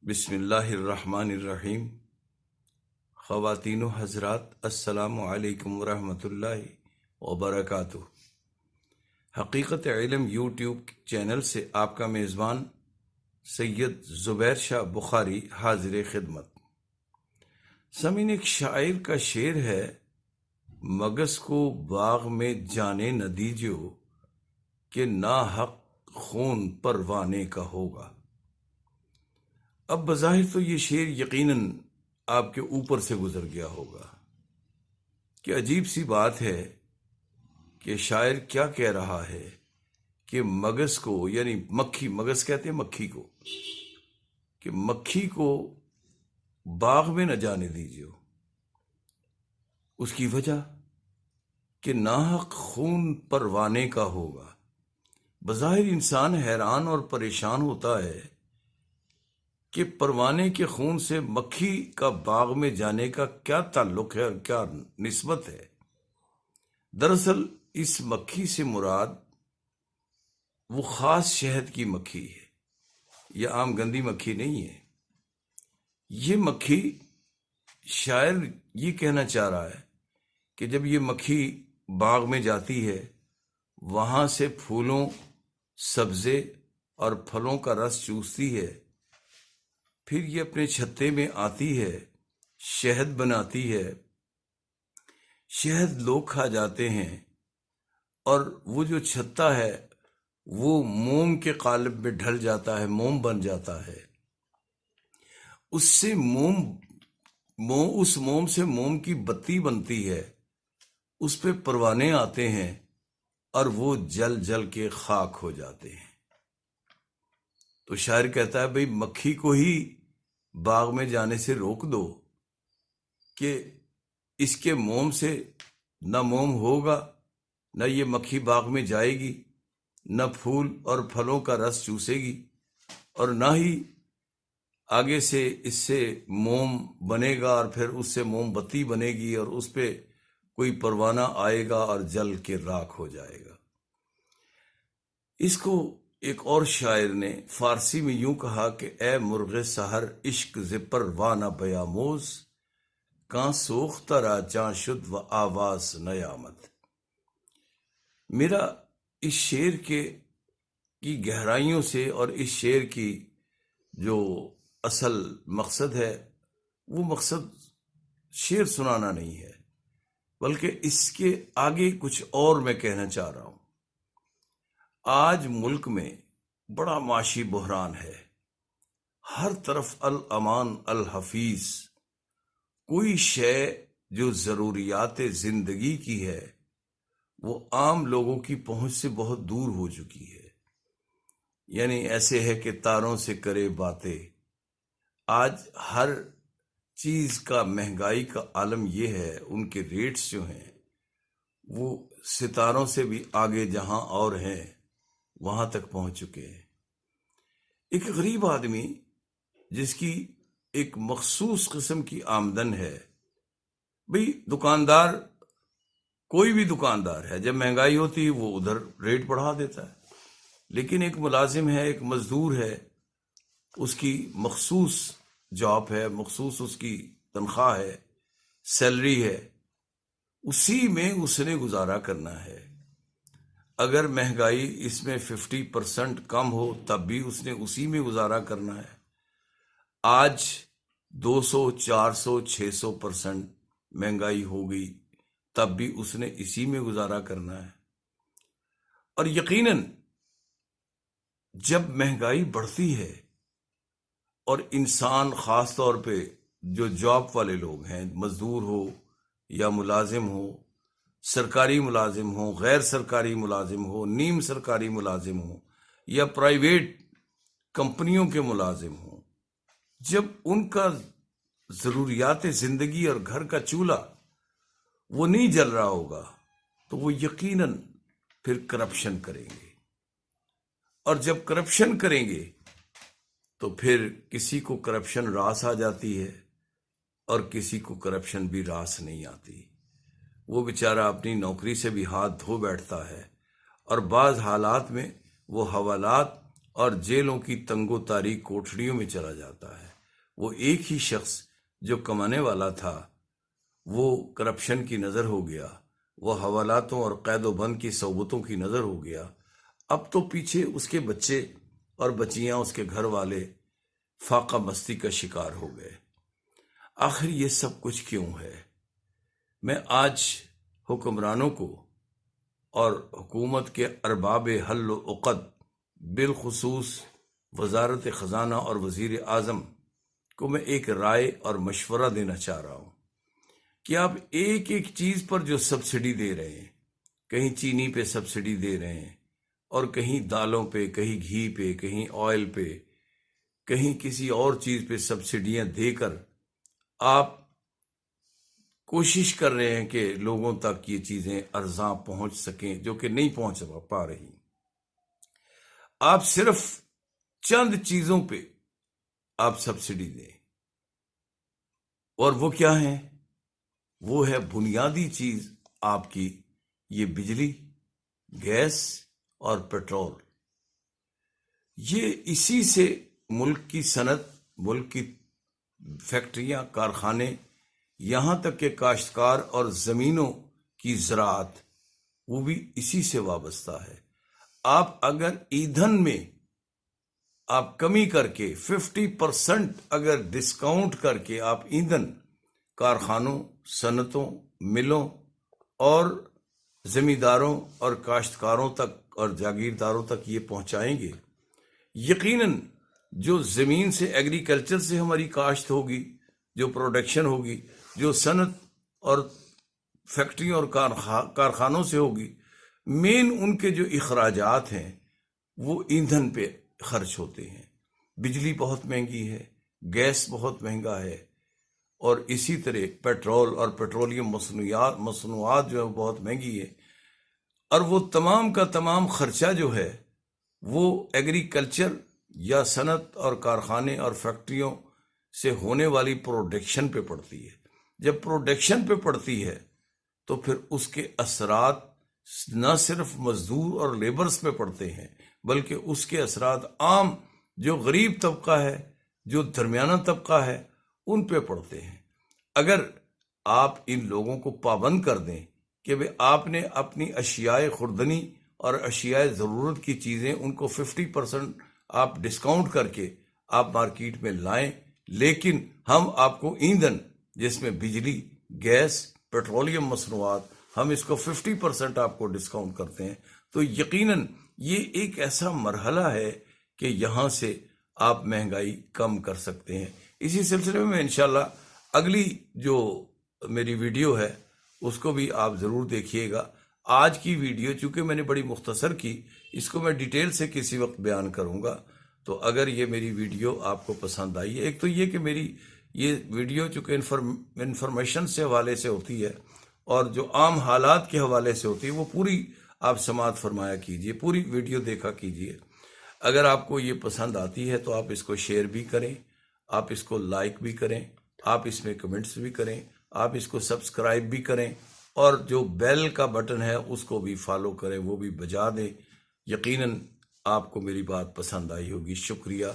بسم اللہ الرحمن الرحیم۔ خواتین و حضرات، السلام علیکم ورحمۃ اللہ وبرکاتہ۔ حقیقت علم یوٹیوب چینل سے آپ کا میزبان سید زبیر شاہ بخاری حاضر خدمت۔ سامعین، ایک شاعر کا شعر ہے، مگس کو باغ میں جانے نہ دیجو کہ ناحق خون پروانے کا ہوگا۔ اب بظاہر تو یہ شعر یقیناً آپ کے اوپر سے گزر گیا ہوگا کہ عجیب سی بات ہے کہ شاعر کیا کہہ رہا ہے کہ مگس کو، یعنی مکھی، مگس کہتے ہیں مکھی کو، کہ مکھی کو باغ میں نہ جانے دیجیے۔ اس کی وجہ کہ ناحق خون پروانے کا ہوگا۔ بظاہر انسان حیران اور پریشان ہوتا ہے کہ پروانے کے خون سے مکھی کا باغ میں جانے کا کیا تعلق ہے اور کیا نسبت ہے۔ دراصل اس مکھی سے مراد وہ خاص شہد کی مکھی ہے، یہ عام گندی مکھی نہیں ہے۔ یہ مکھی، شاعر یہ کہنا چاہ رہا ہے کہ جب یہ مکھی باغ میں جاتی ہے، وہاں سے پھولوں، سبزے اور پھلوں کا رس چوستی ہے، پھر یہ اپنے چھتے میں آتی ہے، شہد بناتی ہے، شہد لوگ کھا جاتے ہیں، اور وہ جو چھتا ہے وہ موم کے قالب میں ڈھل جاتا ہے، موم بن جاتا ہے۔ اس سے اس موم سے موم کی بتی بنتی ہے، اس پہ پروانے آتے ہیں اور وہ جل جل کے خاک ہو جاتے ہیں۔ تو شاعر کہتا ہے، بھئی مکھی کو ہی باغ میں جانے سے روک دو کہ اس کے موم سے نہ موم ہوگا، نہ یہ مکھی باغ میں جائے گی، نہ پھول اور پھلوں کا رس چوسے گی، اور نہ ہی آگے سے اس سے موم بنے گا اور پھر اس سے موم بتی بنے گی اور اس پہ کوئی پروانہ آئے گا اور جل کے راکھ ہو جائے گا۔ اس کو ایک اور شاعر نے فارسی میں یوں کہا کہ اے مرغ سحر عشق ز پروانہ بیاموز، کاں سوختہ را جاں شد و آواز نیامد۔ میرا اس شعر کی گہرائیوں سے اور اس شعر کی جو اصل مقصد ہے، وہ مقصد شعر سنانا نہیں ہے، بلکہ اس کے آگے کچھ اور میں کہنا چاہ رہا ہوں۔ آج ملک میں بڑا معاشی بحران ہے، ہر طرف الامان الحفیظ، کوئی شے جو ضروریات زندگی کی ہے وہ عام لوگوں کی پہنچ سے بہت دور ہو چکی ہے۔ یعنی ایسے ہے کہ تاروں سے کرے باتیں۔ آج ہر چیز کا مہنگائی کا عالم یہ ہے، ان کے ریٹس جو ہیں وہ ستاروں سے بھی آگے جہاں اور ہیں وہاں تک پہنچ چکے ہیں۔ ایک غریب آدمی جس کی ایک مخصوص قسم کی آمدن ہے، بھئی دکاندار، کوئی بھی دکاندار ہے، جب مہنگائی ہوتی ہے وہ ادھر ریٹ بڑھا دیتا ہے، لیکن ایک ملازم ہے، ایک مزدور ہے، اس کی مخصوص جاب ہے، مخصوص اس کی تنخواہ ہے، سیلری ہے، اسی میں اس نے گزارا کرنا ہے۔ اگر مہنگائی اس میں 50% کم ہو تب بھی اس نے اسی میں گزارا کرنا ہے۔ آج 200، 400، 600% مہنگائی ہو گئی تب بھی اس نے اسی میں گزارا کرنا ہے۔ اور یقیناً جب مہنگائی بڑھتی ہے اور انسان، خاص طور پہ جو جاب والے لوگ ہیں، مزدور ہو یا ملازم ہو، سرکاری ملازم ہو، غیر سرکاری ملازم ہو، نیم سرکاری ملازم ہو یا پرائیویٹ کمپنیوں کے ملازم ہوں، جب ان کا ضروریات زندگی اور گھر کا چولہا وہ نہیں جل رہا ہوگا تو وہ یقیناً پھر کرپشن کریں گے، اور جب کرپشن کریں گے تو پھر کسی کو کرپشن راس آ جاتی ہے اور کسی کو کرپشن بھی راس نہیں آتی۔ وہ بیچارہ اپنی نوکری سے بھی ہاتھ دھو بیٹھتا ہے، اور بعض حالات میں وہ حوالات اور جیلوں کی تنگ و تاریک کوٹھڑیوں میں چلا جاتا ہے۔ وہ ایک ہی شخص جو کمانے والا تھا وہ کرپشن کی نظر ہو گیا، وہ حوالاتوں اور قید و بند کی صعوبتوں کی نظر ہو گیا۔ اب تو پیچھے اس کے بچے اور بچیاں، اس کے گھر والے فاقہ مستی کا شکار ہو گئے۔ آخر یہ سب کچھ کیوں ہے؟ میں آج حکمرانوں کو اور حکومت کے ارباب حل و عقد، بالخصوص وزارت خزانہ اور وزیر اعظم کو میں ایک رائے اور مشورہ دینا چاہ رہا ہوں کہ آپ ایک ایک چیز پر جو سبسڈی دے رہے ہیں، کہیں چینی پہ سبسڈی دے رہے ہیں اور کہیں دالوں پہ، کہیں گھی پہ، کہیں آئل پہ، کہیں کسی اور چیز پہ سبسڈیاں دے کر آپ کوشش کر رہے ہیں کہ لوگوں تک یہ چیزیں ارزاں پہنچ سکیں، جو کہ نہیں پہنچ پا رہی۔ آپ صرف چند چیزوں پہ آپ سبسڈی دیں، اور وہ کیا ہیں؟ وہ ہے بنیادی چیز آپ کی یہ بجلی، گیس اور پیٹرول۔ یہ اسی سے ملک کی صنعت، ملک کی فیکٹریاں، کارخانے، یہاں تک کہ کاشتکار اور زمینوں کی زراعت، وہ بھی اسی سے وابستہ ہے۔ آپ اگر ایندھن میں آپ کمی کر کے 50% اگر ڈسکاؤنٹ کر کے آپ ایندھن کارخانوں، صنعتوں، ملوں اور زمینداروں اور کاشتکاروں تک اور جاگیرداروں تک یہ پہنچائیں گے، یقیناً جو زمین سے، ایگریکلچر سے ہماری کاشت ہوگی، جو پروڈکشن ہوگی، جو صنعت اور فیکٹری اور کارخانوں سے ہوگی، مین ان کے جو اخراجات ہیں وہ ایندھن پہ خرچ ہوتے ہیں۔ بجلی بہت مہنگی ہے، گیس بہت مہنگا ہے، اور اسی طرح پیٹرول اور پیٹرولیم مصنوعات جو ہے بہت مہنگی ہے، اور وہ تمام کا تمام خرچہ جو ہے وہ ایگریکلچر یا صنعت اور کارخانے اور فیکٹریوں سے ہونے والی پروڈکشن پہ پڑتی ہے۔ جب پروڈکشن پہ پڑتی ہے تو پھر اس کے اثرات نہ صرف مزدور اور لیبرز پہ پڑتے ہیں، بلکہ اس کے اثرات عام جو غریب طبقہ ہے، جو درمیانہ طبقہ ہے، ان پہ پڑتے ہیں۔ اگر آپ ان لوگوں کو پابند کر دیں کہ آپ نے اپنی اشیاء خوردنی اور اشیاء ضرورت کی چیزیں ان کو 50% آپ ڈسکاؤنٹ کر کے آپ مارکیٹ میں لائیں، لیکن ہم آپ کو ایندھن، جس میں بجلی، گیس، پیٹرولیم مصنوعات، ہم اس کو 50% آپ کو ڈسکاؤنٹ کرتے ہیں، تو یقیناً یہ ایک ایسا مرحلہ ہے کہ یہاں سے آپ مہنگائی کم کر سکتے ہیں۔ اسی سلسلے میں انشاءاللہ اگلی جو میری ویڈیو ہے اس کو بھی آپ ضرور دیکھیے گا۔ آج کی ویڈیو چونکہ میں نے بڑی مختصر کی، اس کو میں ڈیٹیل سے کسی وقت بیان کروں گا، تو اگر یہ میری ویڈیو آپ کو پسند آئی ہے، ایک تو یہ کہ میری یہ ویڈیو چونکہ انفارمیشن سے حوالے سے ہوتی ہے اور جو عام حالات کے حوالے سے ہوتی ہے، وہ پوری آپ سماعت فرمایا کیجئے، پوری ویڈیو دیکھا کیجئے۔ اگر آپ کو یہ پسند آتی ہے تو آپ اس کو شیئر بھی کریں، آپ اس کو لائک بھی کریں، آپ اس میں کمنٹس بھی کریں، آپ اس کو سبسکرائب بھی کریں، اور جو بیل کا بٹن ہے اس کو بھی فالو کریں، وہ بھی بجا دیں۔ یقیناً آپ کو میری بات پسند آئی ہوگی۔ شکریہ۔